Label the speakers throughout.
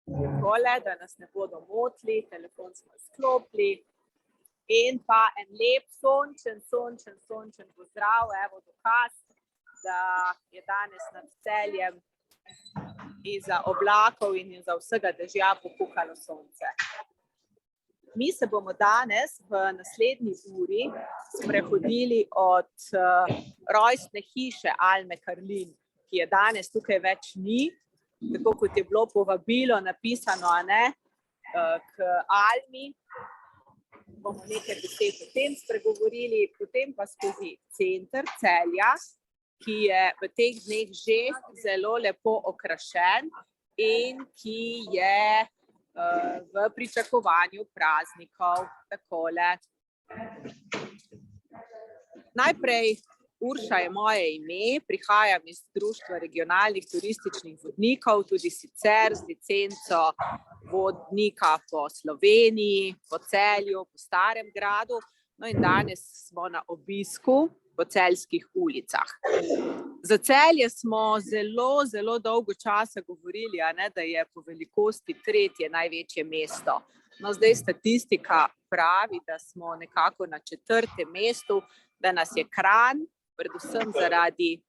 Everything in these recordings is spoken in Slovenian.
Speaker 1: Takole, da nas ne bodo motili, telefon smo izklopili. In pa en lep sončen pozdrav, evo dokaz, da je danes nad Celjem izza oblakov in izza vsega dežja pokukalo sonce. Mi se bomo danes v naslednji uri sprehodili od rojstne hiše Alme Karlin, ki je danes tukaj več ni, tako kot je bilo povabilo napisano, k Almi. Bomo nekaj besed o tem spregovorili, potem pa skozi center Celja, ki je v teh dneh že zelo lepo okrašen in ki je v pričakovanju praznikov. Takole. Najprej, Urša je moje ime, prihajam iz Društva regionalnih turističnih vodnikov, tudi sicer z licenco vodnika po Sloveniji, po Celju, po Starem gradu. No in danes smo na obisku po celjskih ulicah. Za Celje smo zelo dolgo časa govorili, da je po velikosti tretje največje mesto. No, zdaj statistika pravi, da smo nekako na 4. mestu, da nas je Kranj, predvsem zaradi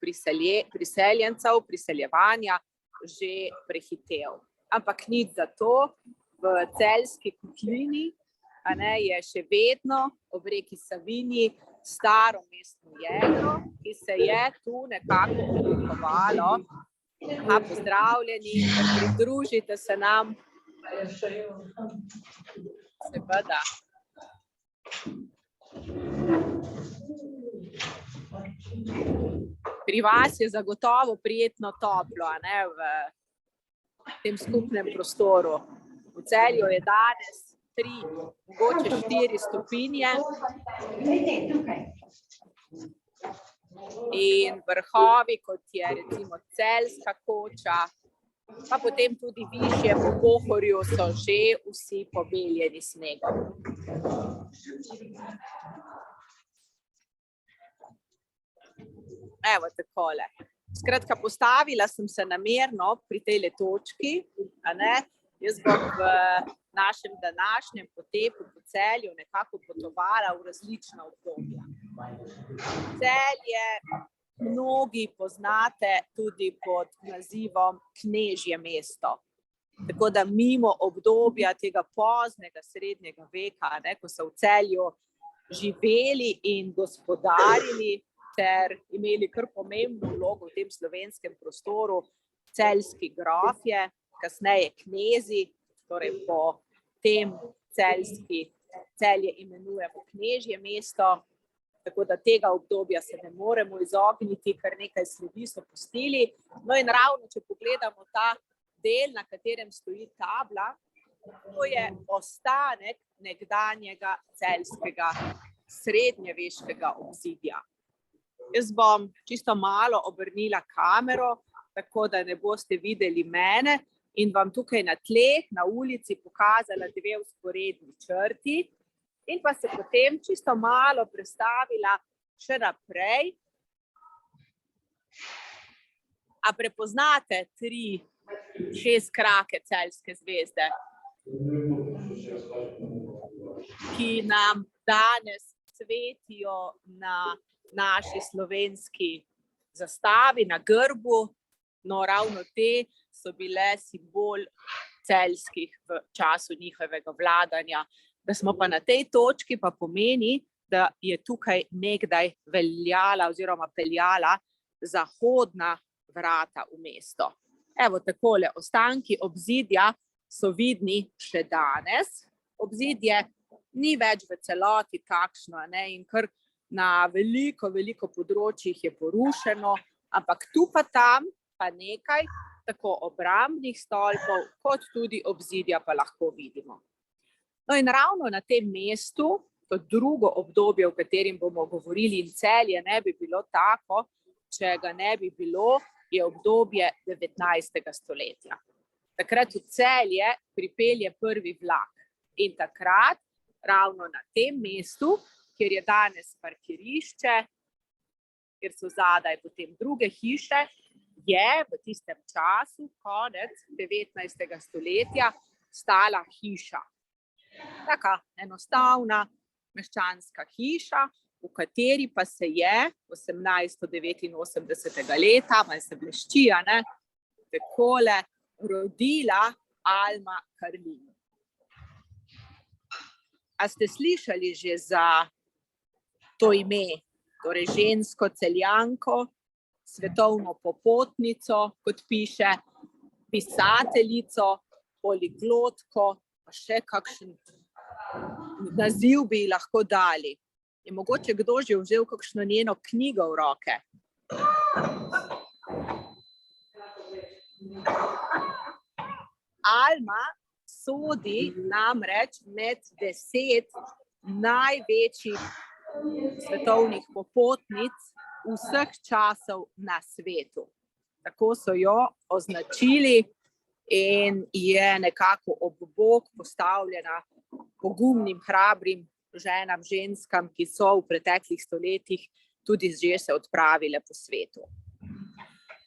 Speaker 1: priseljencev, priseljevanja, že prehitel. Ampak nič za to, v Celjski kotlini je še vedno ob reki Savinji staro mestno jedro, ki se je tu nekako oblikovalo. Pozdravljeni, pridružite se nam. Seveda. Pri vas je zagotovo prijetno toplo, v tem skupnem prostoru. V Celju je danes 3, mogoče 4 stopinje. In vrhovi, kot je recimo Celjska koča, pa potem tudi višje po Pohorju so že vsi pobeljeni snegom. Evo takole. Skratka, postavila sem se namerno pri tej točki, Jaz bom v našem današnjem potepu po Celju nekako potovala v različna obdobja. Celje mnogi poznate tudi pod nazivom Knežje mesto. Tako da mimo obdobja tega poznega srednjega veka, ko so v Celju živeli in gospodarili ter imeli kar pomembno vlogo v tem slovenskem prostoru celjski grofje, kasneje knezi, torej po tem Celje imenujemo Knežje mesto, tako da tega obdobja se ne moremo izogniti, kar nekaj sledi so pustili. No in ravno, če pogledamo ta del, na katerem stoji tabla, to je ostanek nekdanjega celjskega srednjeveškega obzidja. Jaz bom čisto malo obrnila kamero, tako da ne boste videli mene, in vam tukaj na tleh, na ulici pokazala 2 vzporedni črti in pa se potem čisto malo prestavila še naprej. A prepoznate 3 šestkrake celjske zvezde, ki nam danes svetijo na naši slovenski zastavi, na grbu? No, ravno te so bile simbol celjskih v času njihovega vladanja. Da smo pa na tej točki, pa pomeni, da je tukaj nekdaj veljala oziroma peljala zahodna vrata v mesto. Evo takole, ostanki obzidja so vidni še danes. Obzidje ni več v celoti takšno, in kar na veliko področjih je porušeno, ampak tu pa tam pa nekaj tako obrambnih stolpov, kot tudi obzidja pa lahko vidimo. No in ravno na tem mestu, to drugo obdobje, v katerem bomo govorili, in Celje ne bi bilo tako, če ga ne bi bilo, je obdobje 19. stoletja. Takrat v Celje pripelje prvi vlak in takrat ravno na tem mestu, kjer je danes parkirišče, kjer so zadaj potem druge hiše, je v tistem času, konec 19. stoletja, stala hiša. Taka enostavna meščanska hiša, v kateri pa se je 1889. leta, malo se blešči, takole rodila Alma Karlin. A ste slišali že za to ime, torej žensko Celjanko, svetovno popotnico, kot piše, pisateljico, poliglotko, pa še kakšen naziv bi lahko dali. Je mogoče kdo že vzel kakšno njeno knjigo v roke? Alma sodi namreč med 10 največjih svetovnih popotnic vseh časov na svetu. Tako so jo označili in je nekako ob bok postavljena pogumnim, hrabrim ženam, ženskam, ki so v preteklih stoletjih tudi že se odpravile po svetu.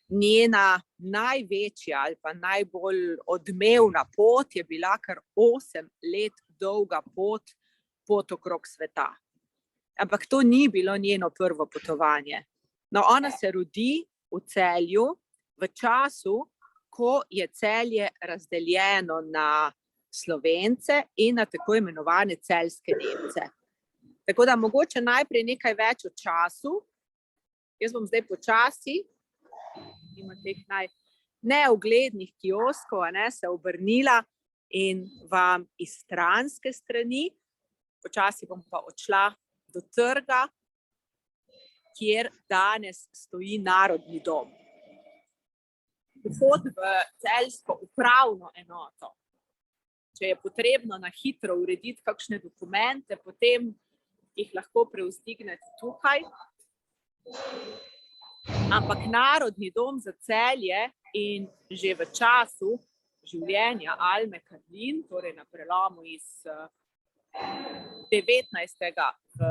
Speaker 1: Njena največja ali pa najbolj odmevna pot je bila kar 8 let dolga pot okrog sveta. Ampak to ni bilo njeno prvo potovanje. No, ona se rodi v Celju v času, ko je Celje razdeljeno na Slovence in na tako imenovane celjske Nemce. Tako da mogoče najprej nekaj več o času. Jaz bom zdaj počasi, ima teh neuglednih kioskov, se obrnila in vam iz stranske strani, počasi bom pa odšla do trga, kjer danes stoji Narodni dom. Vhod v celjsko upravno enoto. Če je potrebno na hitro urediti kakšne dokumente, potem jih lahko prevzdignete tukaj. Ampak Narodni dom za Celje in že v času življenja Alme Karlin, torej na prelomu iz 19. v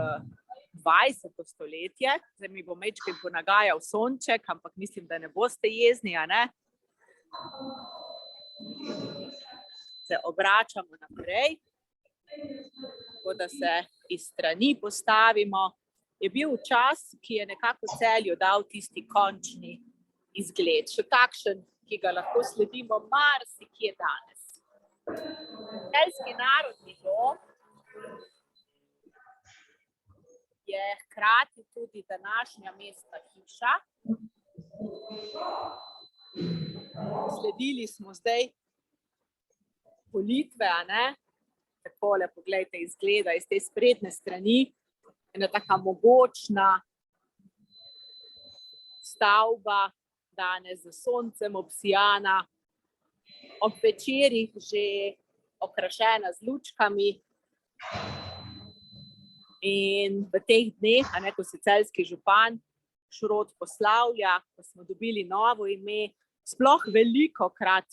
Speaker 1: 20. stoletje, zdaj mi bo majčkeno ponagajal sonček, ampak mislim, da ne boste jezni, Se obračamo naprej, tako da se iz strani postavimo. Je bil čas, ki je nekako Celju dal tisti končni izgled, še takšen, ki ga lahko sledimo marsikje danes. Celjski Narodni dom je hkrati tudi današnja mestna hiša. Sledili smo zdaj politve, takole, poglejte, izgleda iz te sprednje strani, ena taka mogočna stavba, danes z soncem obsijana, ob večerih že okrašena z lučkami. In v teh dneh, ko se celjski župan Šrot poslavlja, ko smo dobili novo ime, sploh velikokrat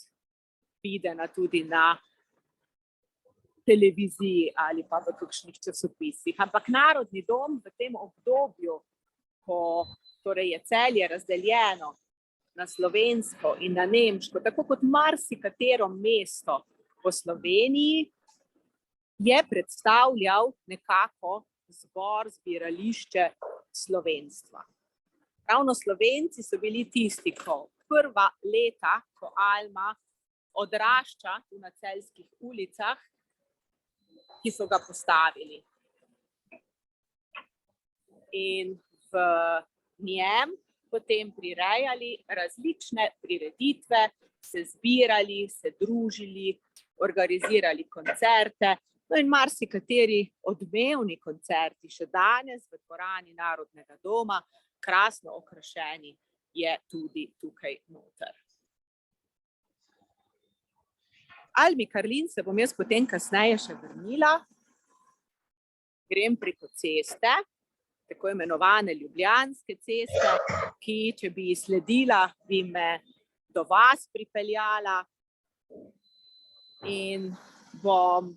Speaker 1: videna tudi na televiziji ali pa v kakšnih časopisih. Ampak Narodni dom v tem obdobju, ko torej je Celje razdeljeno na slovensko in na nemško, tako kot marsikatero mesto po Sloveniji, je predstavljal nekako zbor, zbirališče slovenstva. Ravno Slovenci so bili tisti, ko prva leta, ko Alma odrašča tu na celjskih ulicah, ki so ga postavili. In v njem potem prirejali različne prireditve, se zbirali, se družili, organizirali koncerte, no in marsikateri odmevni koncerti še danes v dvorani Narodnega doma, krasno okrašeni, je tudi tukaj noter. Almi Karlin se bom jaz potem kasneje še vrnila. Grem preko ceste, tako imenovane Ljubljanske ceste, ki, če bi ji sledila, bi me do vas pripeljala in bom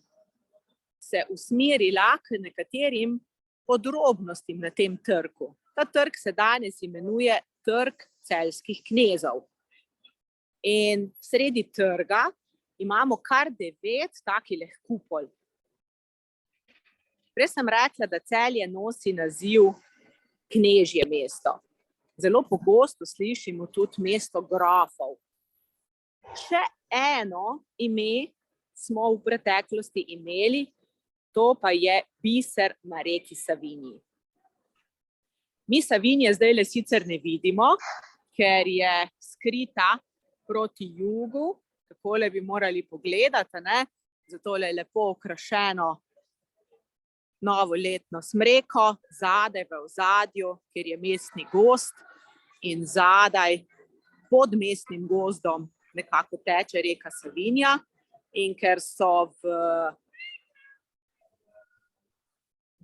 Speaker 1: se usmerila k nekaterim podrobnostim na tem trgu. Ta trg se danes imenuje Trg celjskih knezov. In sredi trga imamo kar 9 takih kupol. Prej sem rekla, da Celje nosi naziv knežje mesto. Zelo pogosto slišimo tudi mesto grofov. Še eno ime smo v preteklosti imeli, to pa je biser na reki Savinji. Mi Savinje zdaj sicer ne vidimo, ker je skrita proti jugu, takole bi morali pogledati, ne? Zato je lepo okrašeno novoletno smreko, zadaj v ozadju, kjer je mestni gozd in zadaj pod mestnim gozdom nekako teče reka Savinja in ker so v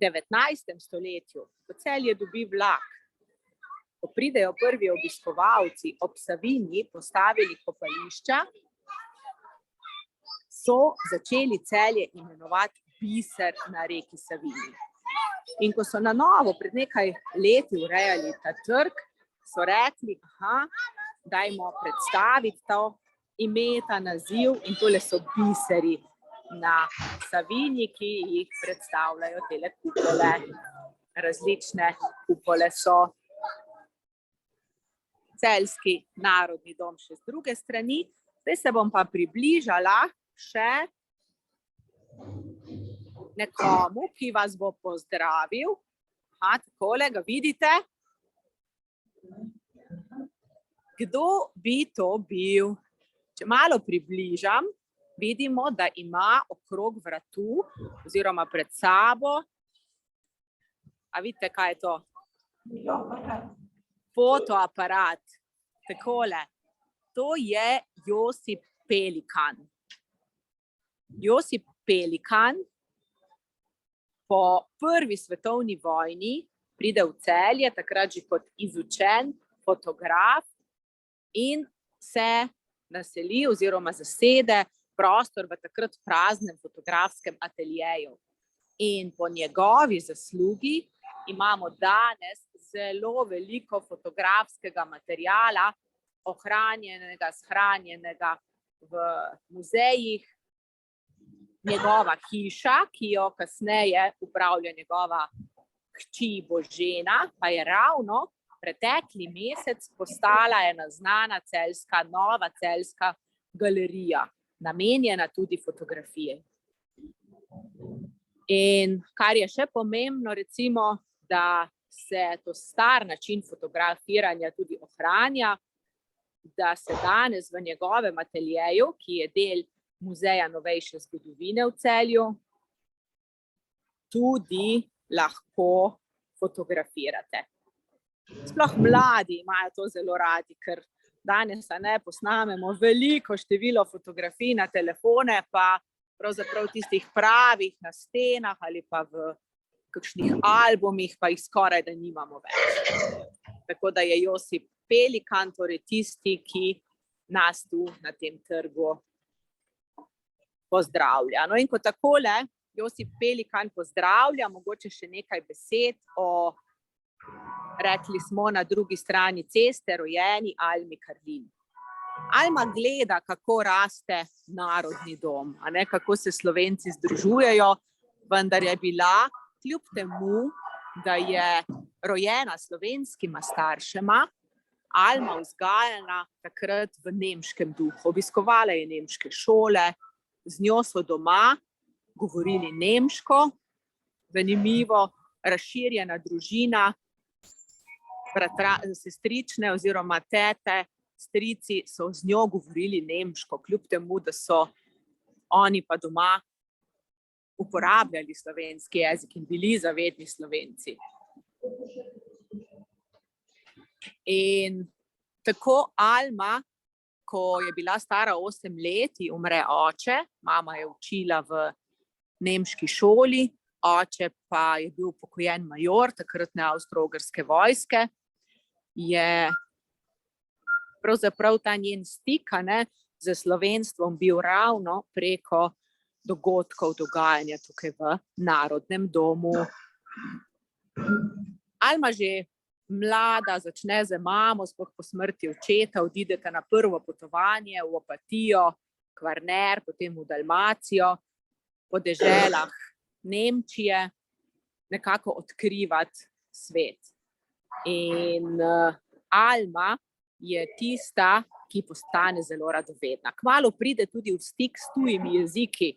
Speaker 1: 19. stoletju, ko Celje dobi vlak, ko pridejo prvi obiskovalci ob Savinji postavili kopališča, so začeli Celje imenovati biser na reki Savinji. In ko so na novo pred nekaj leti urejali ta trg, so rekli, dajmo predstaviti to ime, ta naziv in tole so biseri na Savinji, ki jih predstavljajo tele kupole. Različne kupole so. Celjski narodni dom še z druge strani. Zdaj se bom pa približala še nekomu, ki vas bo pozdravil. Takole ga vidite. Kdo bi to bil? Če malo približam, vidimo, da ima okrog vratu oziroma pred sabo. A vidite, kaj je to? Fotoaparat. Takole. To je Josip Pelikan. Josip Pelikan po prvi svetovni vojni pride v Celje, takrat že kot izučen fotograf in se naseli oziroma zasede prostor v takrat praznem fotografskem ateljeju. In po njegovi zaslugi imamo danes zelo veliko fotografskega materiala, ohranjenega, shranjenega v muzejih. Njegova hiša, ki jo kasneje upravlja njegova hči Božena, pa je ravno pretekli mesec postala ena znana celjska, nova celjska galerija, namenjena tudi fotografiji. In kar je še pomembno, recimo, da se to star način fotografiranja tudi ohranja, da se danes v njegovem ateljeju, ki je del Muzeja novejše zgodovine v Celju, tudi lahko fotografirate. Sploh mladi imajo to zelo radi, ker danes posnamemo veliko število fotografij na telefone, pa pravzaprav tistih pravih na stenah ali pa v kakšnih albumih, pa jih skoraj da nimamo več. Tako da je Josip Pelikan torej tisti, ki nas tu na tem trgu pozdravlja. No in ko takole Josip Pelikan pozdravlja, mogoče še nekaj besed o, rekli smo, na drugi strani ceste rojeni Almi Karlin. Alma gleda, kako raste narodni dom, kako se Slovenci združujejo, vendar je bila kljub temu, da je rojena slovenskima staršema, Alma vzgajana takrat v nemškem duhu. Obiskovala je nemške šole, z njo so doma govorili nemško, zanimivo, razširjena družina, sestrične oziroma tete, strici so z njo govorili nemško, kljub temu, da so oni pa doma uporabljali slovenski jezik in bili zavedni Slovenci. In tako Alma, ko je bila stara 8 let, umre oče, mama je učila v nemški šoli, oče pa je bil upokojen major takratne avstro-ogrske vojske, je pravzaprav ta njen stik z slovenstvom bil ravno preko dogodkov, dogajanja tukaj v Narodnem domu. Alma že mlada začne z mamo, sploh po smrti očeta, odideta na prvo potovanje v Opatijo, Kvarner, potem v Dalmacijo, po deželah Nemčije, nekako odkrivati svet. In Alma je tista, ki postane zelo radovedna. Kmalu pride tudi v stik s tujimi jeziki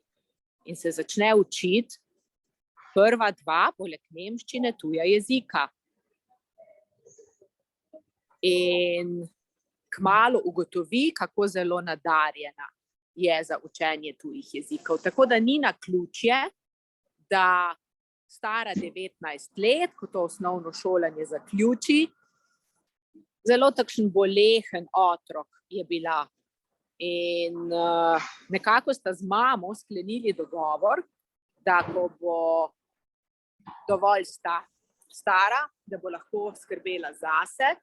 Speaker 1: in se začne učiti prva dva, poleg nemščine, tuja jezika. In kmalu ugotovi, kako zelo nadarjena je za učenje tujih jezikov. Tako da ni naključje, da stara 19 let, ko to osnovno šolanje zaključi, zelo takšen bolehen otrok je bila. In nekako sta z mamo sklenili dogovor, da ko bo dovolj stara, da bo lahko skrbela zase,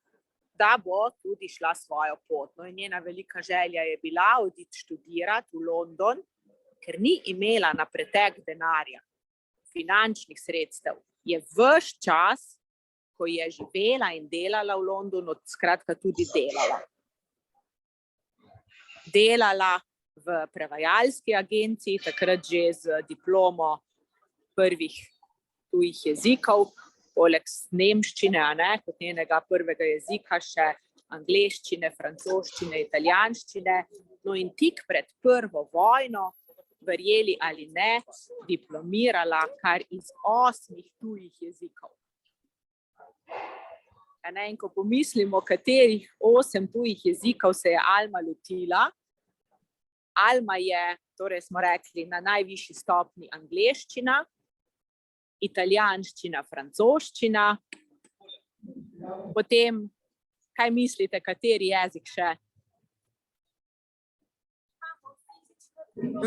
Speaker 1: da bo tudi šla svojo pot. No, in njena velika želja je bila oditi študirati v London, ker ni imela na pretek denarja, finančnih sredstev. Je ves čas, ko je živela in delala v Londonu, skratka tudi delala. Delala v prevajalski agenciji, takrat že z diplomo prvih tujih jezikov, poleg nemščine, kot njenega prvega jezika, še angleščine, francoščine, italijanščine. No in tik pred prvo vojno, verjeli ali ne, diplomirala kar iz 8 tujih jezikov. In ko pomislimo, katerih 8 tujih jezikov se je Alma lotila, Alma je, torej smo rekli, na najvišji stopnji angleščina, italijanščina, francoščina, potem, kaj mislite, kateri jezik še?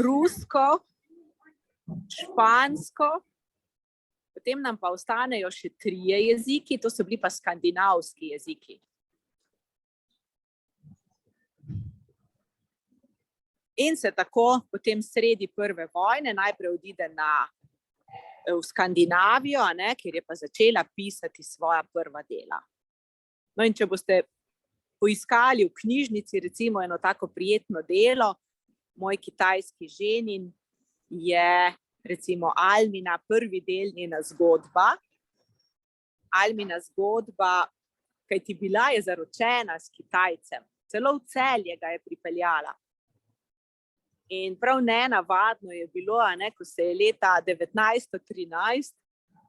Speaker 1: Rusko, špansko, potem nam pa ostanejo še 3 jeziki, to so bili pa skandinavski jeziki. In se tako potem sredi prve vojne najprej odide v Skandinavijo, kjer je pa začela pisati svoja prva dela. No in če boste poiskali v knjižnici recimo eno tako prijetno delo, Moj kitajski ženin, je recimo Almina prvi del, njena zgodba. Almina zgodba, kajti bila je zaročena s Kitajcem, celo v Celje ga je pripeljala. In prav nenavadno je bilo, ko se je leta 1913,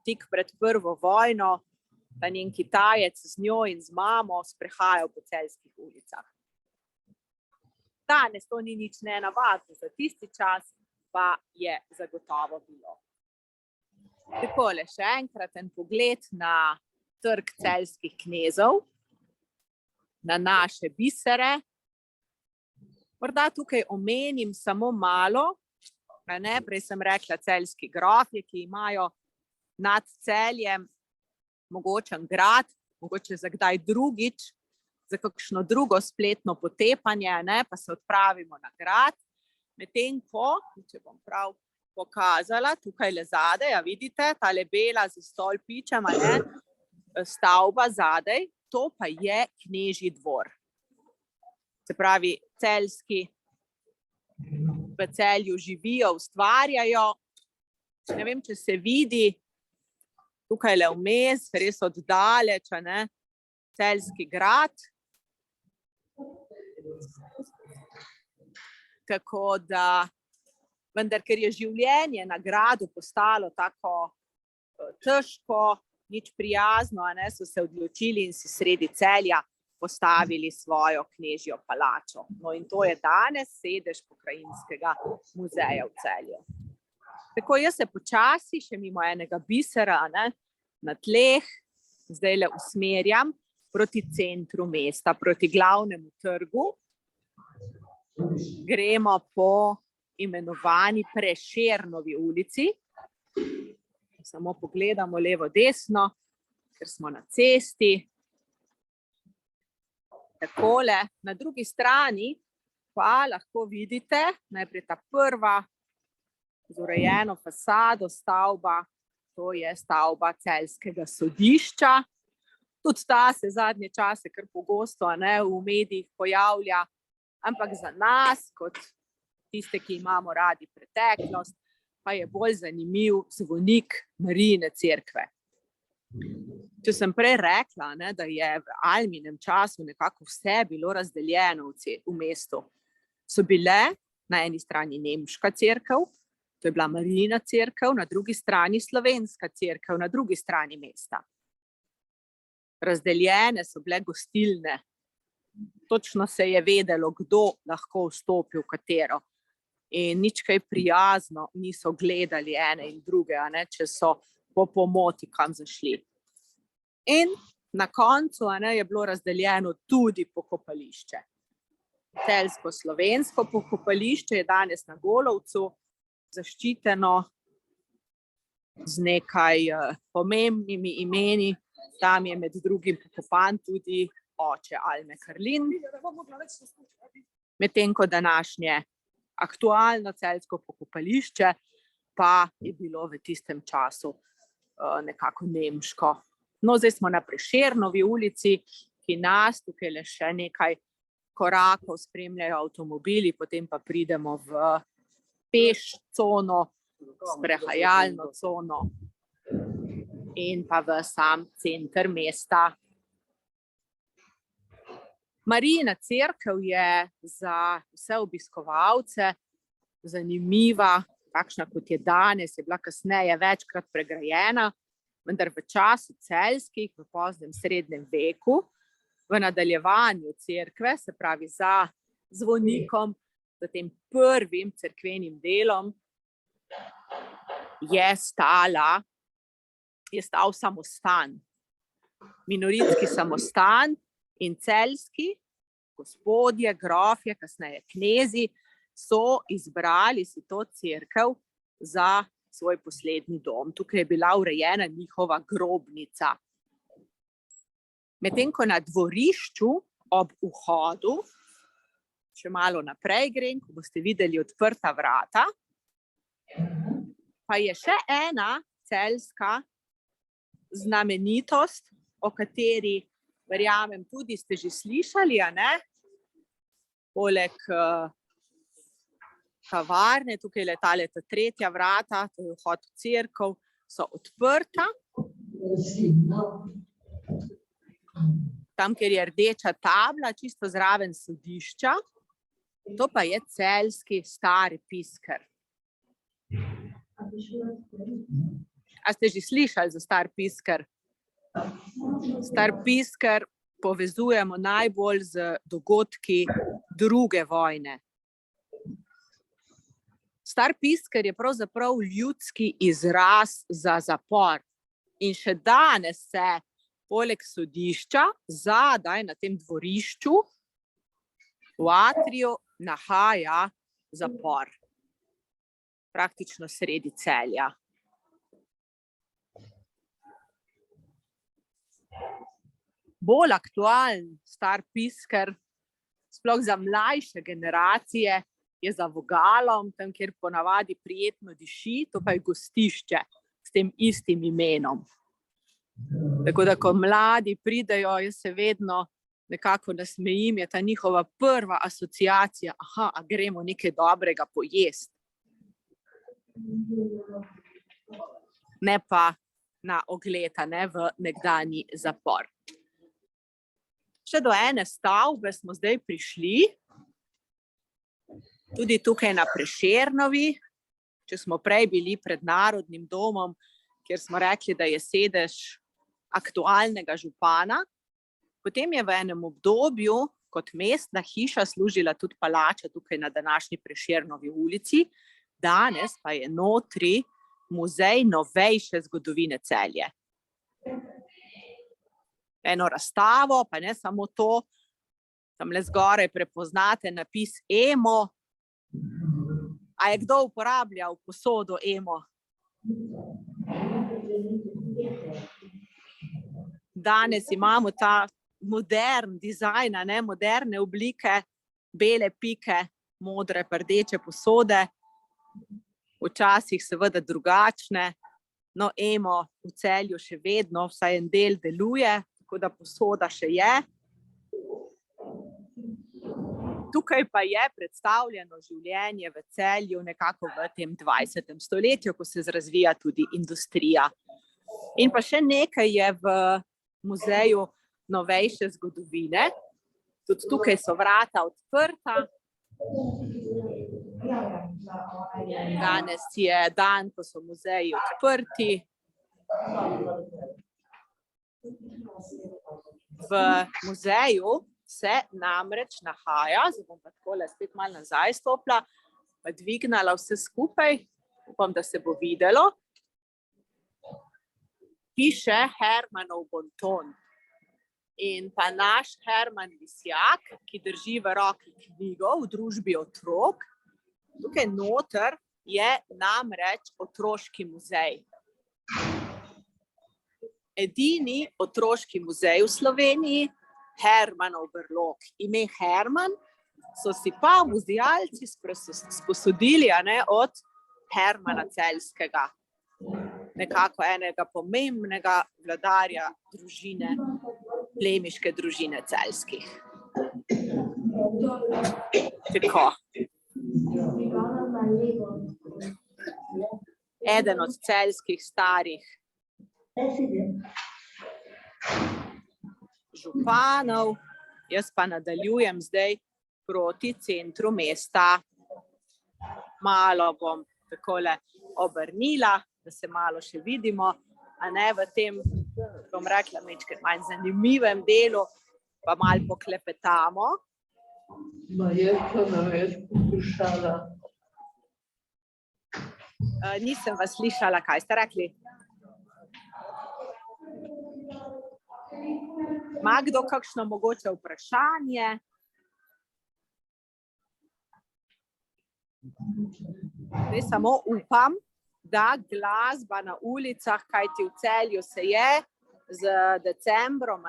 Speaker 1: tik pred prvo vojno, da njen Kitajec z njo in z mamo sprehajal po celjskih ulicah. Danes to ni nič nenavadno, za tisti čas pa je zagotovo bilo. Takole, še enkrat en pogled na trg celjskih knezov, na naše bisere. Morda tukaj omenim samo malo, prej sem rekla celjski grofje, ki imajo nad Celjem mogočen grad, mogoče za kdaj drugič, za kakšno drugo spletno potepanje, pa se odpravimo na grad. Medtem ko, če bom prav pokazala, tukaj le zadaj, vidite, tale bela z stolpičem, stavba zadaj, to pa je knežji dvor. Se pravi, celjski v Celju živijo, ustvarjajo. Ne vem, če se vidi, tukaj le vmes, res oddaleč, celjski grad. Tako da, vendar, ker je življenje na gradu postalo tako težko, nič prijazno, so se odločili in si sredi Celja postavili svojo knežjo palačo. No in to je danes sedež Pokrajinskega muzeja v Celju. Tako jaz se počasi, še mimo enega bisera, na tleh, zdajle usmerjam proti centru mesta, proti glavnemu trgu. Gremo po imenovani Prešernovi ulici. Samo pogledamo levo, desno, ker smo na cesti. Takole, na drugi strani pa lahko vidite najprej ta prva z urejeno fasado stavba, to je stavba Celjskega sodišča. Tudi ta se zadnje čase kar pogosto v medijih pojavlja, ampak za nas, kot tiste, ki imamo radi preteklost, pa je bolj zanimiv zvonik Marijine cerkve. Če sem prej rekla, da je v Alminem času nekako vse bilo razdeljeno v mestu, so bile na eni strani nemška cerkev, to je bila Marijina cerkev, na drugi strani slovenska cerkev, na drugi strani mesta. Razdeljene so bile gostilne. Točno se je vedelo, kdo lahko vstopi v katero. In nič kaj prijazno niso gledali ene in druge, če so po pomoti kam zašli. In na koncu je bilo razdeljeno tudi pokopališče. Celjsko-slovensko pokopališče je danes na Golovcu, zaščiteno z nekaj pomembnimi imeni. Tam je med drugim pokopan tudi oče Alme Karlin, medtem ko današnje aktualno celjsko pokopališče pa je bilo v tistem času nekako nemško. No, zdaj smo na Prešernovi ulici, ki nas tukaj le še nekaj korakov spremljajo avtomobili, potem pa pridemo v peš cono, sprehajalno cono in pa v sam center mesta. Marijina cerkev je za vse obiskovalce zanimiva, takšna kot je danes, je bila kasneje večkrat pregrajena, vendar v času celjskih, v poznem srednjem veku, v nadaljevanju cerkve, se pravi za zvonikom, za tem prvim cerkvenim delom, je stal samostan. Minoritski samostan in celjski gospodje, grofje, kasneje knezi, so izbrali si to cerkev za svoj poslednji dom. Tukaj je bila urejena njihova grobnica. Medtem ko na dvorišču ob vhodu, še malo naprej grem, ko boste videli odprta vrata, pa je še ena celjska znamenitost, o kateri verjamem tudi ste že slišali, Poleg kavarne, tukaj je tale ta tretja vrata, to je vhod v cerkev, so odprta. Tam, kjer je rdeča tabla, čisto zraven sodišča, to pa je celjski stari pisker. A ste že slišali za star pisker? Star pisker povezujemo najbolj z dogodki druge vojne. Star pisker je pravzaprav ljudski izraz za zapor. In še danes se poleg sodišča zadaj na tem dvorišču v atriju nahaja zapor. Praktično sredi Celja. Bolj aktualen star pisker, sploh za mlajše generacije, je za vogalom, tam, kjer ponavadi prijetno diši, to pa je gostišče s tem istim imenom. Tako da, ko mladi pridejo, jaz se vedno nekako nasmejim, je ta njihova prva asociacija, a gremo nekaj dobrega pojesti. Ne pa na ogled, v nekdanji zapor. Še do ene stavbe smo zdaj prišli, tudi tukaj na Prešernovi, če smo prej bili pred Narodnim domom, kjer smo rekli, da je sedež aktualnega župana. Potem je v enem obdobju kot mestna hiša služila tudi palača tukaj na današnji Prešernovi ulici, danes pa je notri muzej novejše zgodovine Celje. Eno razstavo, pa ne samo to, tamle zgoraj prepoznate napis Emo. A je kdo uporabljal posodo Emo? Danes imamo ta modern dizajn, moderne oblike, bele pike, modre pa rdeče posode, včasih seveda drugačne. No, Emo v Celju še vedno vsaj en del deluje, tako da posoda še je. Tukaj pa je predstavljeno življenje v Celju nekako v tem 20. stoletju, ko se razvija tudi industrija. In pa še nekaj je v muzeju novejše zgodovine. Tudi tukaj so vrata odprta. Danes je dan, ko so muzeji odprti. V muzeju se namreč nahaja, zdaj bom pa takole spet malo nazaj stopila, pa dvignala vse skupaj, upam, da se bo videlo. Piše Hermanov bonton. In pa naš Herman Lisjak, ki drži v roki knjigo v družbi otrok, tukaj noter je namreč otroški muzej. Edini otroški muzej v Sloveniji, Hermanov brlog. Ime Herman so si pa muzealci sposodili od Hermana Celjskega, nekako enega pomembnega vladarja družine, plemiške družine Celjskih. Tako. Eden od celjskih starih županov, jaz pa nadaljujem zdaj proti centru mesta. Malo bom takole obrnila, da se malo še vidimo, a ne v tem, bom rekla, majčkeno manj zanimivem delu, pa malo poklepetamo. Nisem vas slišala, kaj ste rekli? Ima kdo kakšno mogoče vprašanje? Zdaj samo upam, da glasba na ulicah, kajti v Celju se je z decembrom,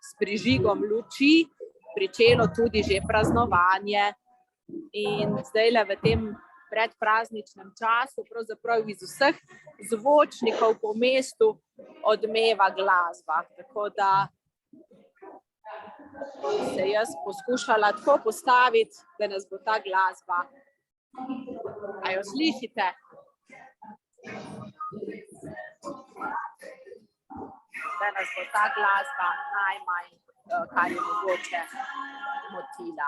Speaker 1: s prižigom luči, pričelo tudi že praznovanje. In zdajle v tem predprazničnem času pravzaprav iz vseh zvočnikov po mestu odmeva glasba. Tako da se jaz poskušala tako postaviti, da nas bo ta glasba. A jo slišite? Da nas bo ta glasba najmanj, kar je mogoče, motila.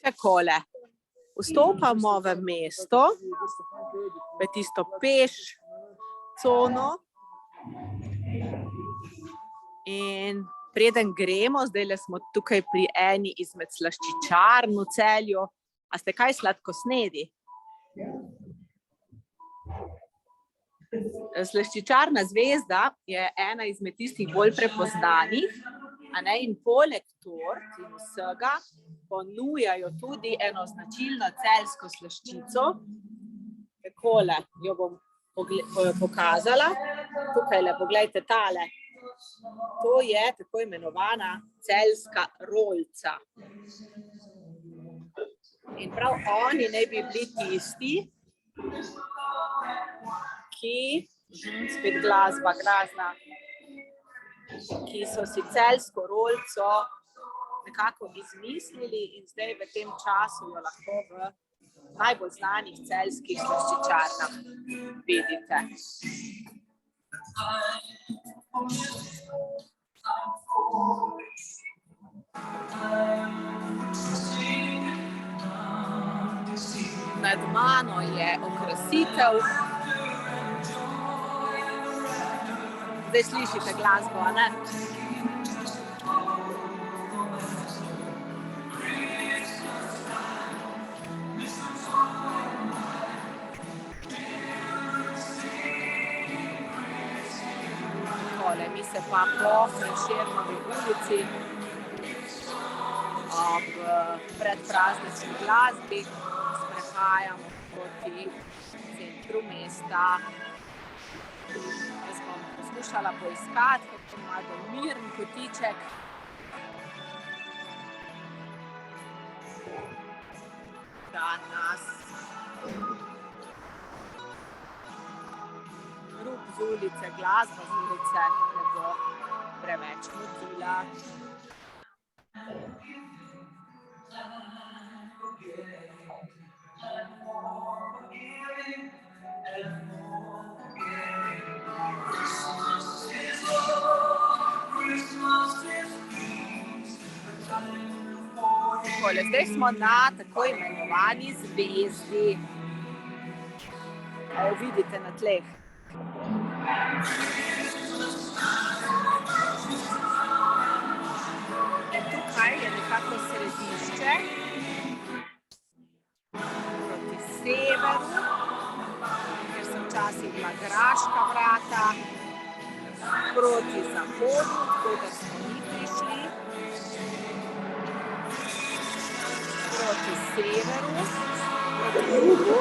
Speaker 1: Takole. Vstopamo v mesto, v tisto peš cono. In preden gremo, zdajle smo tukaj pri eni izmed slaščičarn v Celju. A ste kaj sladkosnedi? Slaščičarna Zvezda je ena izmed tistih bolj prepoznanih, in poleg tort in vsega ponujajo tudi eno značilno celjsko slaščico. Takole jo bom pokazala. Tukajle, poglejte tale. To je tako imenovana celjska rolca. In prav oni naj bi bili tisti, ki, spet glasba grazna, ki so si celjsko rolco nekako izmislili in zdaj v tem času jo lahko v najbolj znanih celjskih slaščičarnah vidite. Nad mano je okrasitev. Zdaj slišite glasbo, a ne? Mi se pa po Prešernovi ulici ob predpraznični glasbi sprehajamo proti centru mesta. Jaz bom poskušala poiskati, kako malo miren kotiček. Da nas rup z ulice, glasba z ulice ne bo preveč motila. Takole, zdaj smo na tako imenovani zvezdi. Jo vidite na tleh. In tukaj je nekako središče proti severu, kjer so včasih bila graška vrata, proti zahodu, odkoder smo mi prišli, proti severu, proti jugu,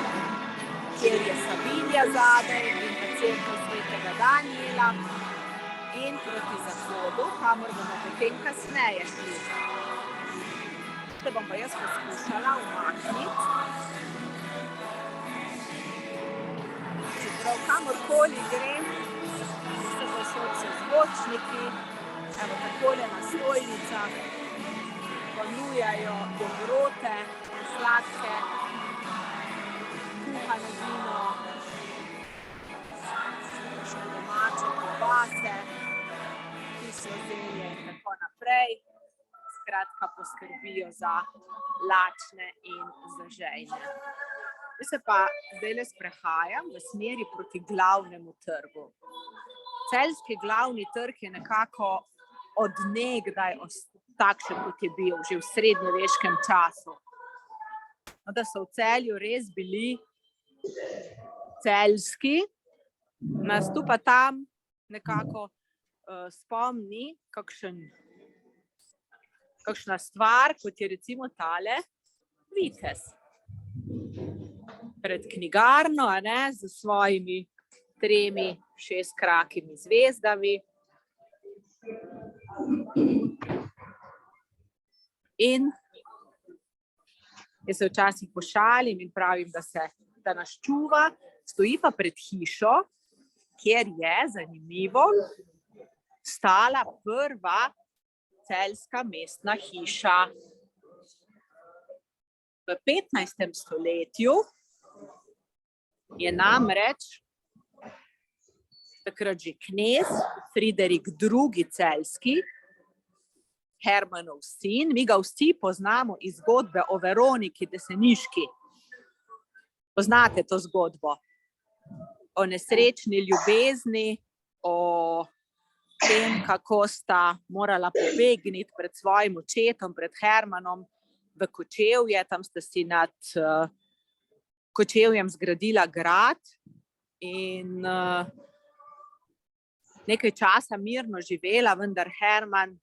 Speaker 1: kjer je Savinja zadaj in pa cerkev svetega Danijela, in proti zahodu, kamor bomo potem kasneje šli. Te bom pa jaz poskušala umakniti. Čeprav kamorkoli grem, se došolce zvočniki, evo takole na stojnicah, ponujajo dobrote, sladke, kuhano vino, domače klobase, kislo zelje in tako naprej. Skratka, poskrbijo za lačne in za žejne. Jaz se pa zdajle sprehajam v smeri proti glavnemu trgu. Celjski glavni trg je nekako od nekdaj takšen, kot je bil, že v srednjeveškem času. Da so v Celju res bili celjski, nas tu pa tam nekako spomni kakšna stvar, kot je recimo tale vitez. Pred knjigarno, s svojimi 3 šestkrakimi zvezdami. In jaz se včasih pošalim in pravim, da nas čuva, stoji pa pred hišo, kjer je, zanimivo, stala prva celjska mestna hiša. V 15. stoletju je namreč takrat že knez Friderik II. Celjski, Hermanov sin, mi ga vsi poznamo iz zgodbe o Veroniki Deseniški. Poznate to zgodbo? O nesrečni ljubezni, o tem, kako sta morala pobegniti pred svojim očetom, pred Hermanom v Kočevje. Tam sta si nad Kočevjem zgradila grad in nekaj časa mirno živela, vendar Herman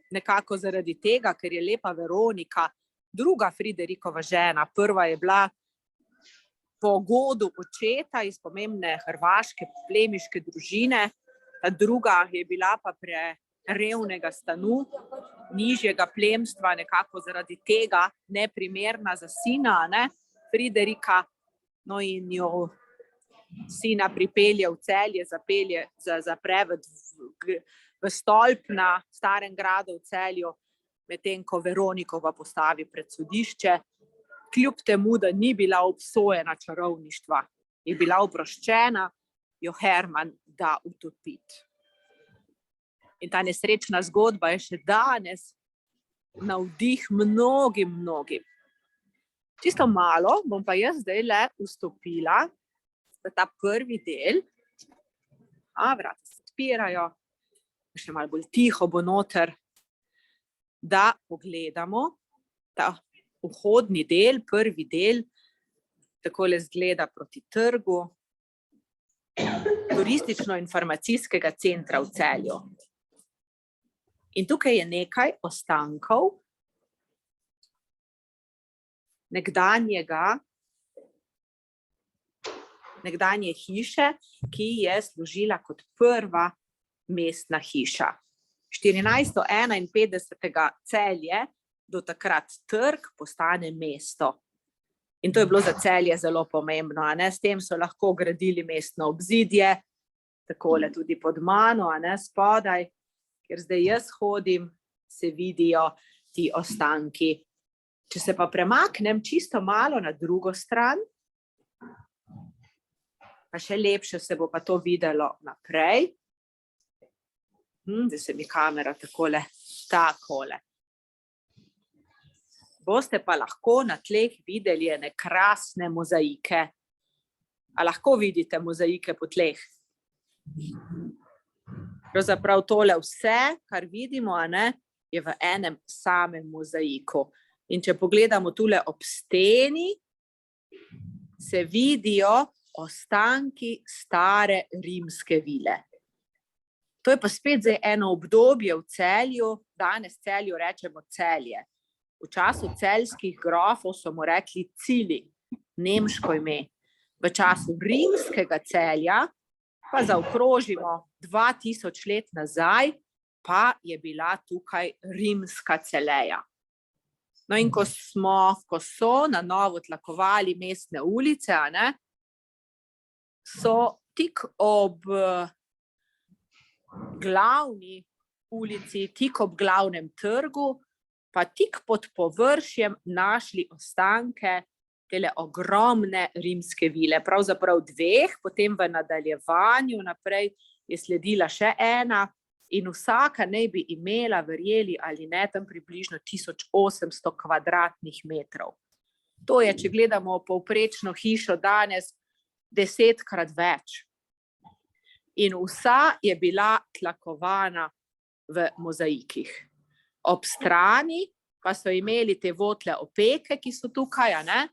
Speaker 1: nekako zaradi tega, ker je lepa Veronika, druga Friderikova žena, prva je bila po godu očeta iz pomembne hrvaške plemiške družine, ta druga je bila pa prerevnega stanu, nižjega plemstva, nekako zaradi tega neprimerna za sina, Friderika, no in jo sina pripelje v Celje, zapre v stolp na Starem gradu v Celju, medtem ko Veroniko pa postavi pred sodišče, kljub temu, da ni bila obsojena čarovništva, je bila oproščena, jo Herman da utopiti. In ta nesrečna zgodba je še danes navdih mnogim. Čisto malo bom pa jaz zdajle vstopila v ta prvi del. Vrata se odpirajo, še malo bolj tiho bo noter, da pogledamo ta vhodni del, prvi del, takole izgleda proti trgu turistično-informacijskega centra v Celju. In tukaj je nekaj ostankov nekdanje hiše, ki je služila kot prva mestna hiša. 1451. Celje, do takrat trg, postane mesto. In to je bilo za Celje zelo pomembno, S tem so lahko gradili mestno obzidje, takole tudi pod mano, a ne, spodaj, kjer zdaj jaz hodim, se vidijo ti ostanki. Če se pa premaknem čisto malo na drugo stran, pa še lepše se bo pa to videlo naprej. Zdaj se mi kamera takole. Boste pa lahko na tleh videli ene krasne mozaike. A lahko vidite mozaike po tleh? Pravzaprav tole vse, kar vidimo, a ne, je v enem samem mozaiku. In če pogledamo tule ob steni, se vidijo ostanki stare rimske vile. To je pa spet zdaj eno obdobje v Celju, danes Celju rečemo Celje. V času celjskih grofov so mu rekli Cili, nemško ime. V času rimskega Celja pa zaokrožimo 2000 let nazaj, pa je bila tukaj rimska Celeja. No in ko so na novo tlakovali mestne ulice, a ne, so tik ob glavni ulici, tik ob glavnem trgu, pa tik pod površjem našli ostanke tele ogromne rimske vile, pravzaprav dveh, potem v nadaljevanju naprej je sledila še ena in vsaka naj bi imela, verjeli ali ne, tam približno 1800 kvadratnih metrov. To je, če gledamo povprečno hišo danes, 10-krat več. In vsa je bila tlakovana v mozaikih. Ob strani pa so imeli te votle opeke, ki so tukaj, a ne,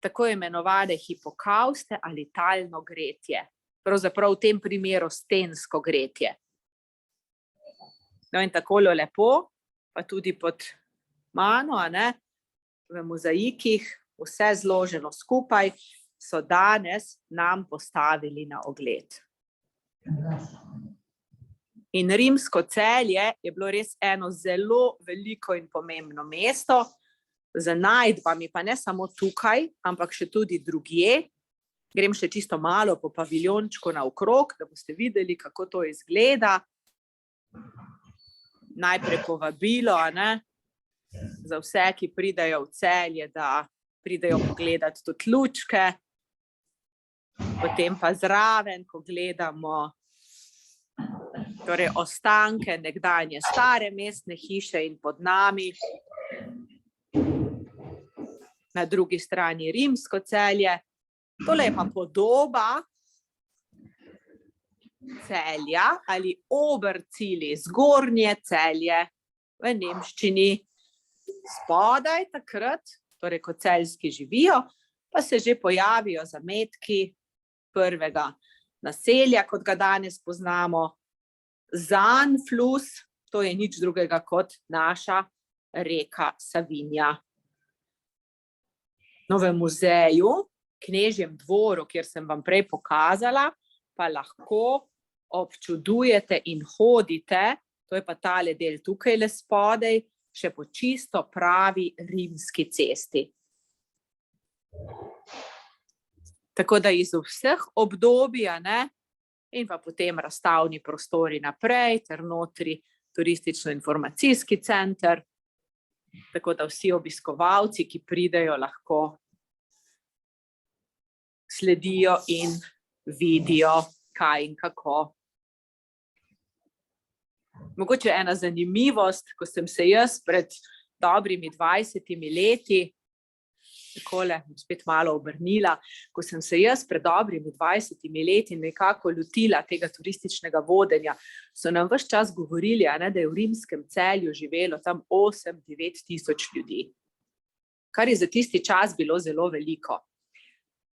Speaker 1: tako imenovane hipokauste ali talno gretje. Pravzaprav v tem primeru stensko gretje. No in takole lepo, pa tudi pod mano, a ne, v mozaikih, vse zloženo skupaj, so danes nam postavili na ogled. In rimsko Celje je bilo res eno zelo veliko in pomembno mesto, z najdbami, pa ne samo tukaj, ampak še tudi drugje. Grem še čisto malo po paviljončku naokrog, da boste videli, kako to izgleda. Najprej povabilo, a ne, za vse, ki pridejo v Celje, da pridejo pogledati tudi lučke. Potem pa zraven, ko gledamo torej ostanke nekdanje stare mestne hiše in pod nami, na drugi strani rimsko Celje. Tole je pa podoba Celja ali Obercili, zgornje Celje v nemščini. Spodaj takrat, torej ko celjski živijo, pa se že pojavijo zametki prvega naselja, kot ga danes poznamo. Zahnfluss, to je nič drugega kot naša reka Savinja. No, v muzeju, Knežjem dvoru, kjer sem vam prej pokazala, pa lahko občudujete in hodite, to je pa tale del tukaj le spodaj, še po čisto pravi rimski cesti. Tako da iz vseh obdobij, ne, in pa potem razstavni prostori naprej, ter notri turistično-informacijski center, tako da vsi obiskovalci, ki pridejo, lahko sledijo in vidijo, kaj in kako. Mogoče ena zanimivost, ko sem se jaz pred dobrimi 20 leti, takole spet malo obrnila, ko sem se jaz pred dobrimi 20 leti nekako lotila tega turističnega vodenja, so nam ves čas govorili, ne, da je v rimskem Celju živelo tam 8-9 tisoč ljudi, kar je za tisti čas bilo zelo veliko.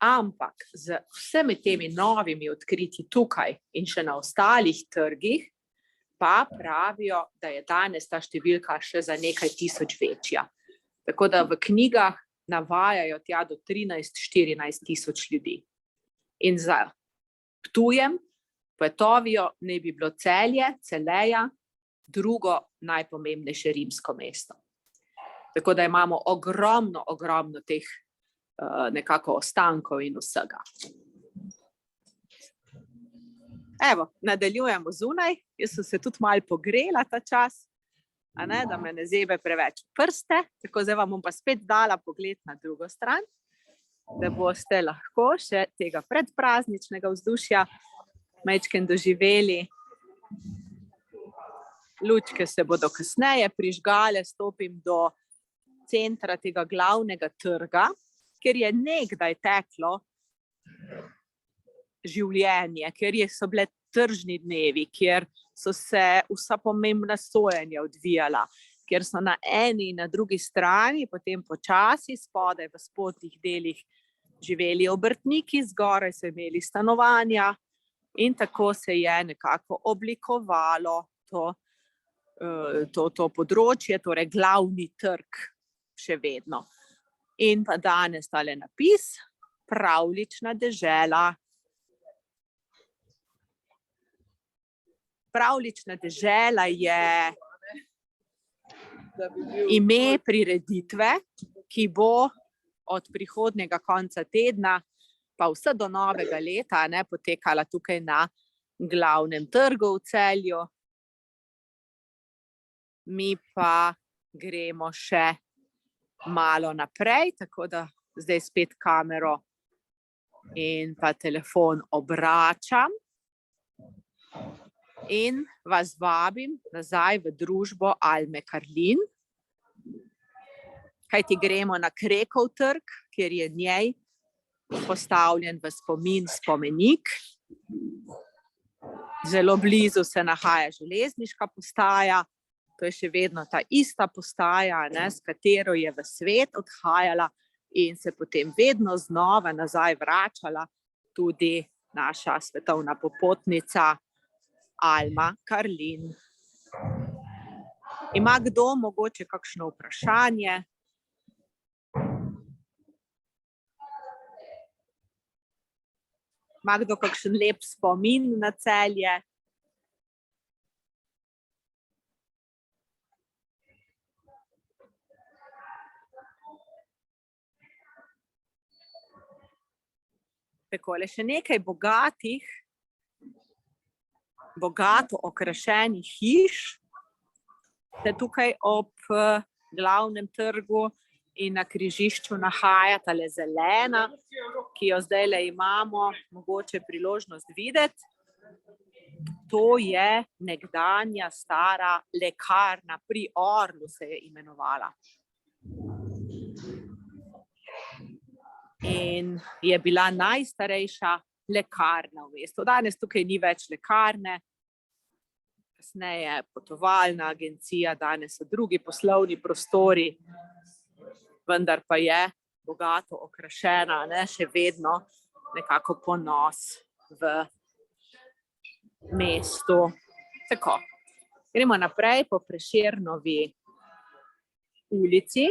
Speaker 1: Ampak z vsemi temi novimi odkritji tukaj in še na ostalih trgih, pa pravijo, da je danes ta številka še za nekaj tisoč večja. Tako da v knjigah navajajo tja do 13-14 tisoč ljudi. In za Ptujem, Poetovijo, naj bi bilo Celje, Celeja, drugo najpomembnejše rimsko mesto. Tako da imamo ogromno teh nekako ostankov in vsega. Evo, nadaljujemo zunaj. Jaz sem se tudi malo pogrela ta čas, da me ne zebe preveč prste. Tako zdaj vam bom pa spet dala pogled na drugo stran, da boste lahko še tega predprazničnega vzdušja majčkeno doživeli. Lučke se bodo kasneje prižgale, stopim do centra tega glavnega trga, kjer je nekdaj teklo življenje, kjer so bile tržni dnevi, kjer so se vsa pomembna sojenja odvijala, kjer so na eni in na drugi strani, potem počasi spodaj v spodnjih delih živeli obrtniki, zgoraj so imeli stanovanja in tako se je nekako oblikovalo to področje, torej glavni trg še vedno. In pa danes tale napis, pravljična dežela. Pravljična dežela je ime prireditve, ki bo od prihodnjega konca tedna pa vse do novega leta potekala tukaj na glavnem trgu v Celju. Mi pa gremo še malo naprej, tako da zdaj spet kamero in pa telefon obračam in vas vabim nazaj v družbo Alme Karlin, kajti gremo na Krekov trg, kjer je njej postavljen v spomin spomenik. Zelo blizu se nahaja železniška postaja, to je še vedno ta ista postaja, s katero je v svet odhajala in se potem vedno znova nazaj vračala tudi naša svetovna popotnica Alma Karlin. Ima kdo mogoče kakšno vprašanje? Ima kdo kakšen lep spomin na Celje? Takole, še nekaj bogato okrašenih hiš se tukaj ob glavnem trgu in na križišču nahaja tale zelena, ki jo zdajle imamo mogoče priložnost videti. To je nekdanja stara lekarna, pri Orlu se je imenovala. In je bila najstarejša lekarna v mestu. Danes tukaj ni več lekarne, kasneje potovalna agencija, danes so drugi poslovni prostori, vendar pa je bogato okrašena, še vedno nekako ponos v mestu. Tako, gremo naprej po Prešernovi ulici.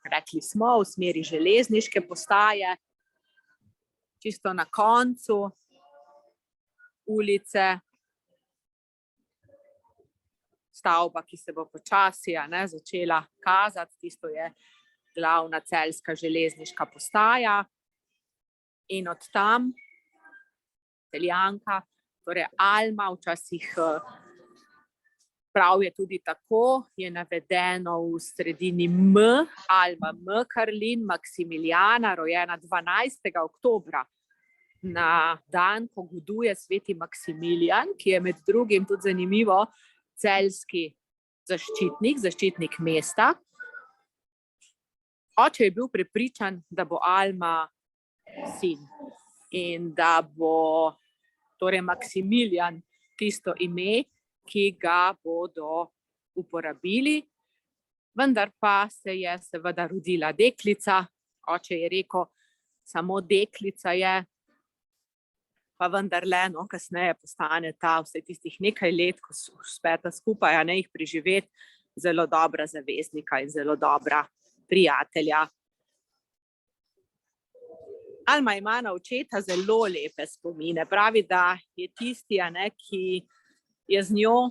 Speaker 1: Rekli smo, v smeri železniške postaje, čisto na koncu ulice, stavba, ki se bo počasi začela kazati, tisto je glavna celjska železniška postaja in od tam Celjanka, torej Alma, včasih prav je tudi tako, je navedeno v sredini M, Alma M. Karlin Maksimilijana, rojena 12. oktobra, na dan, ko goduje sveti Maksimilijan, ki je med drugim tudi zanimivo celjski zaščitnik mesta. Oče je bil prepričan, da bo Alma sin in da bo torej Maksimilijan tisto ime, ki ga bodo uporabili, vendar pa se je seveda rodila deklica. Oče je rekel, samo deklica je, pa vendarle, kasneje postane ta vse tistih nekaj let, ko uspeta skupaj, jih preživeti, zelo dobra zaveznika in zelo dobra prijatelja. Alma ima na očeta zelo lepe spomine. Pravi, da je tisti, ki je z njo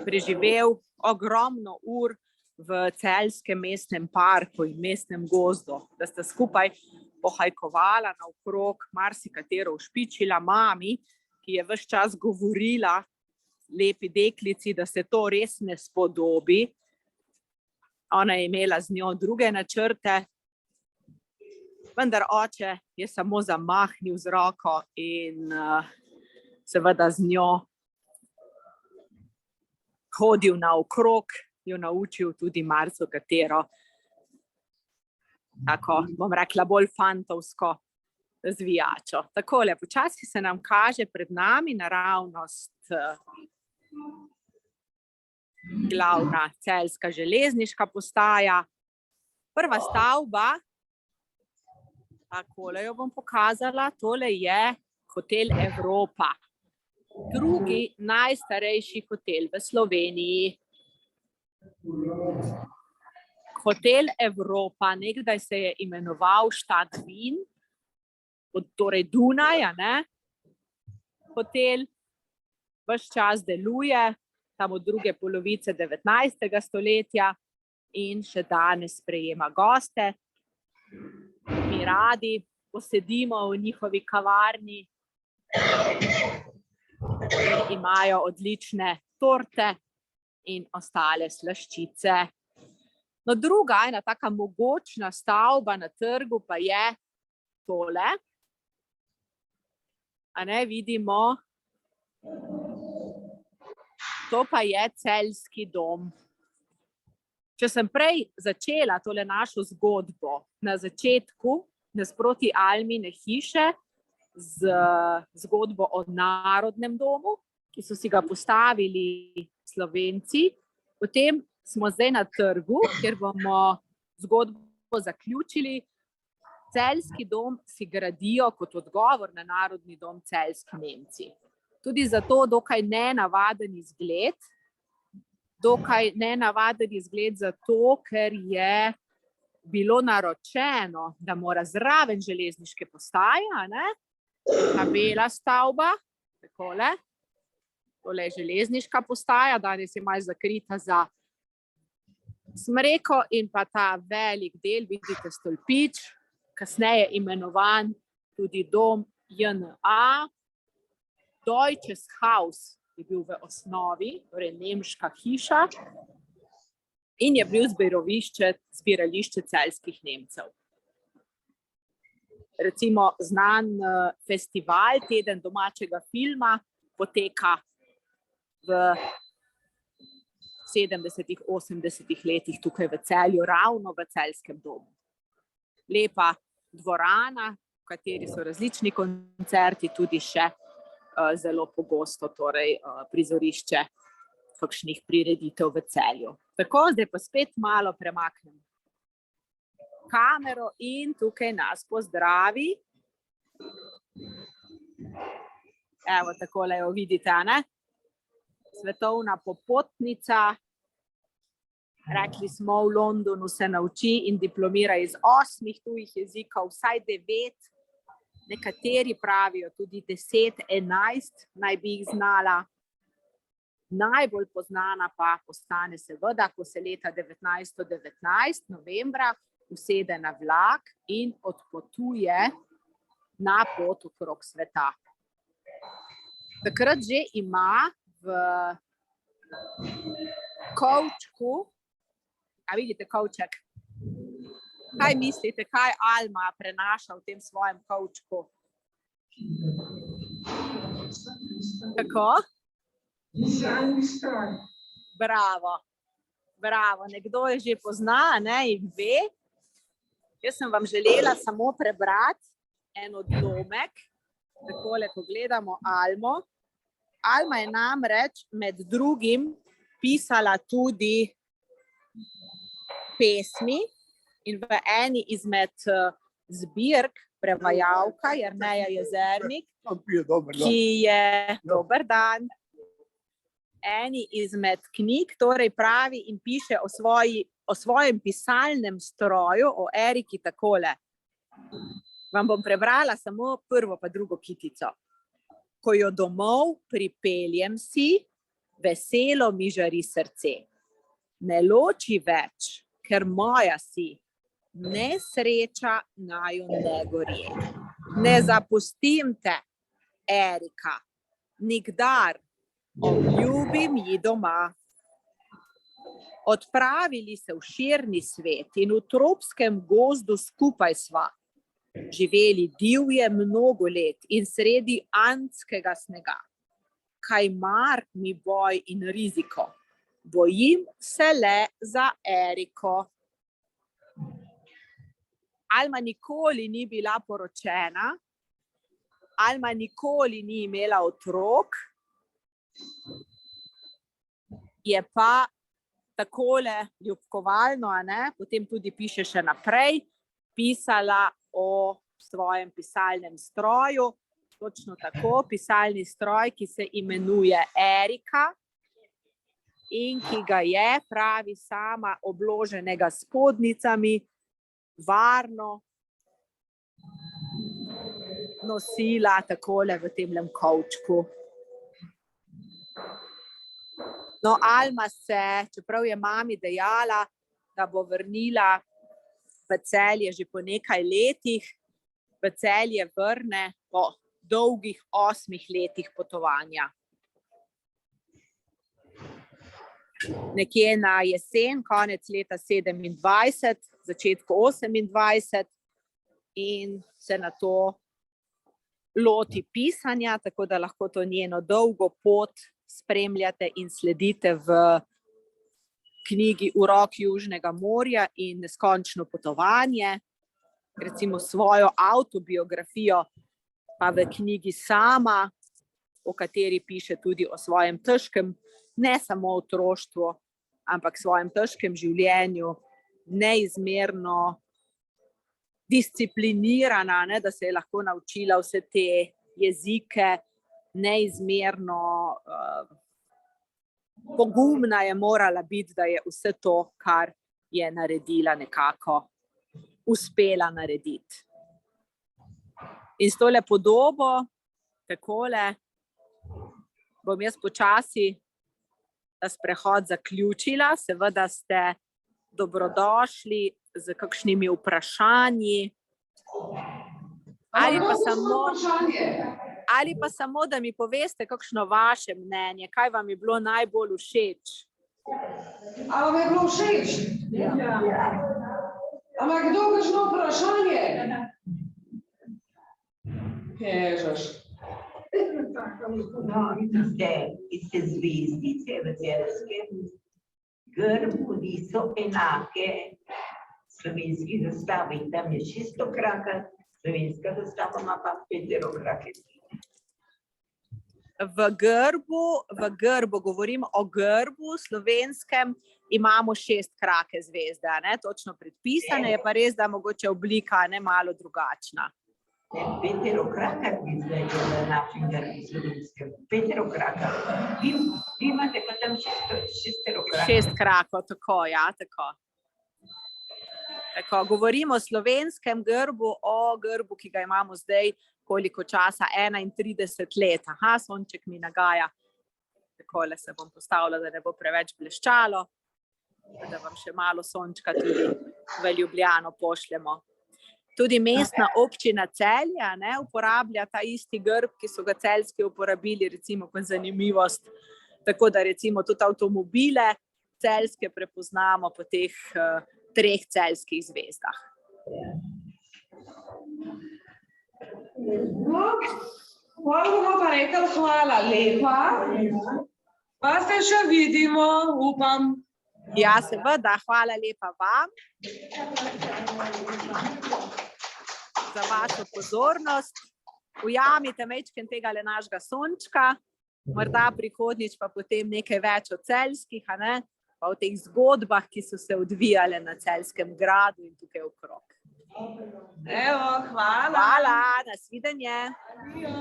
Speaker 1: preživel ogromno ur v celjskem mestnem parku in mestnem gozdu, da sta skupaj pohajkovala naokrog, marsikatero ušpičila mami ki je ves čas govorila lepi deklici, da se to res ne spodobi. Ona je imela z njo druge načrte, vendar oče je samo zamahnil z roko in seveda z njo hodil naokrog, jo naučil tudi marsikatero, tako bom rekla, bolj fantovsko zvijačo. Takole, počasi se nam kaže pred nami naravnost glavna celjska železniška postaja. Prva stavba, takole jo bom pokazala, tole je hotel Evropa. Drugi najstarejši hotel v Sloveniji. Hotel Evropa, nekdaj se je imenoval Stadtvin, torej Dunaj, ne? Hotel ves čas deluje, tam od druge polovice 19. stoletja in še danes sprejema goste. Mi radi posedimo v njihovi kavarni, ker imajo odlične torte in ostale slaščice. No, druga, ena taka mogočna stavba na trgu pa je tole. A ne, vidimo, to pa je Celjski dom. Če sem prej začela tole našo zgodbo na začetku, nasproti Almine hiše, z zgodbo o Narodnem domu, ki so si ga postavili Slovenci, potem smo zdaj na trgu, kjer bomo zgodbo zaključili. Celjski dom si gradijo kot odgovor na Narodni dom celjski Nemci. Tudi zato dokaj nenavaden izgled. Dokaj nenavaden izgled zato, ker je bilo naročeno, da mora zraven železniške postaje, ne? Ta bela stavba, takole. Tole je železniška postaja, danes je malo zakrita za smreko in pa ta velik del, vidite stolpič, kasneje imenovan tudi dom JNA. Deutsches Haus je bil v osnovi, torej nemška hiša, in je bil zbirališče celjskih Nemcev. Recimo znan festival, teden domačega filma, poteka v 70., 80. letih tukaj v Celju, ravno v Celjskem domu. Lepa dvorana, v kateri so različni koncerti, tudi še zelo pogosto, torej prizorišče kakšnih prireditev v Celju. Tako, zdaj pa spet malo premaknem kamero in tukaj nas pozdravi. Evo, takole jo vidite, ne? Svetovna popotnica. Rekli smo, v Londonu se nauči in diplomira iz 8 tujih jezikov, vsaj 9, nekateri pravijo tudi 10, 11, naj bi jih znala. Najbolj poznana pa postane seveda, ko se leta 1919, novembra, usede na vlak in odpotuje na pot okrog sveta. Takrat že ima v kovčku, a vidite kovček? Kaj mislite, kaj Alma prenaša v tem svojem kovčku? Kako? Bravo, bravo, nekdo je že pozna, ne, in ve. Jaz sem vam želela samo prebrati en odlomek, takole, ko gledamo Almo. Alma je namreč med drugim pisala tudi pesmi in v eni izmed zbirk prevajalka Jerneja Jezernik, ki je, dober dan, eni izmed knjig, torej pravi in piše o svojem pisalnem stroju, o Eriki takole. Vam bom prebrala samo prvo pa drugo kitico. Ko jo domov pripeljem si, veselo mi žari srce. Ne loči več, ker moja si, nesreča naju ne gorje. Ne zapustim te, Erika, nikdar, obljubim ji doma. Odpravili se v širni svet in v tropskem gozdu skupaj sva. Živeli divje mnogo let in sredi andskega snega. Kaj mar mi boj in riziko, bojim se le za Eriko. Alma nikoli ni bila poročena, Alma nikoli ni imela otrok, je pa takole ljubkovalno, potem tudi piše še naprej, pisala o svojem pisalnem stroju, točno tako, pisalni stroj, ki se imenuje Erika in ki ga je, pravi sama, obloženega s spodnicami, varno nosila takole v temlem kovčku. No, Alma se, čeprav je mami dejala, da bo vrnila v Celje že po nekaj letih, v Celje vrne po dolgih 8 letih potovanja. Nekje na jesen, konec leta 27, začetku 28 in se na to loti pisanja, tako da lahko to njeno dolgo pot spremljate in sledite v knjigi Urok Južnega morja in neskončno potovanje, recimo svojo avtobiografijo pa v knjigi sama, o kateri piše tudi o svojem težkem, ne samo otroštvu, ampak svojem težkem življenju, neizmerno disciplinirana, da se je lahko naučila vse te jezike, neizmerno pogumna je morala biti, da je vse to, kar je naredila, nekako uspela narediti. In s tole podobo, takole, bom jaz počasi ta sprehod zaključila. Seveda ste dobrodošli z kakšnimi vprašanji. Ali pa samo, da mi poveste kakšno vaše mnenje, kaj vam je bilo najbolj všeč.
Speaker 2: A vam je bilo všeč? Ja. Ampak kdo kakšno vprašanje? Kežaš.
Speaker 3: No, iste zvezdice v celjskem grbu niso enake slovenski zastavi. Tam je šestokraka, slovenska zastava ima pa peterokrake.
Speaker 1: V grbu, govorim o grbu slovenskem, imamo 6-krake zvezde, točno predpisane, je pa res, da mogoče oblika malo drugačna.
Speaker 3: Peterokraka bi zdaj na našem grbu slovenskem. Peterokraka. Vi imate pa tam šesterokraka.
Speaker 1: 6 krakov, tako, ja, tako. Tako, govorimo o slovenskem grbu, o grbu, ki ga imamo zdaj, koliko časa, 31 let. Aha, sonček mi nagaja. Takole se bom postavila, da ne bo preveč bleščalo, da vam še malo sončka tudi v Ljubljano pošljemo. Tudi mestna občina Celje uporablja ta isti grb, ki so ga celjski uporabili, recimo kot zanimivost. Tako da recimo tudi avtomobile celjske prepoznamo po teh 3 celjskih zvezdah.
Speaker 2: No, bomo pa rekli hvala lepa. Pa se še vidimo, upam.
Speaker 1: Ja, seveda, hvala lepa vam za vašo pozornost. Ujamite majčken tega našega sončka, morda prihodnjič pa potem nekaj več o celjskih, pa o teh zgodbah, ki so se odvijale na Celjskem gradu in tukaj okrog.
Speaker 2: Evo, hvala.
Speaker 1: Hvala, nasvidenje.
Speaker 2: Adijo.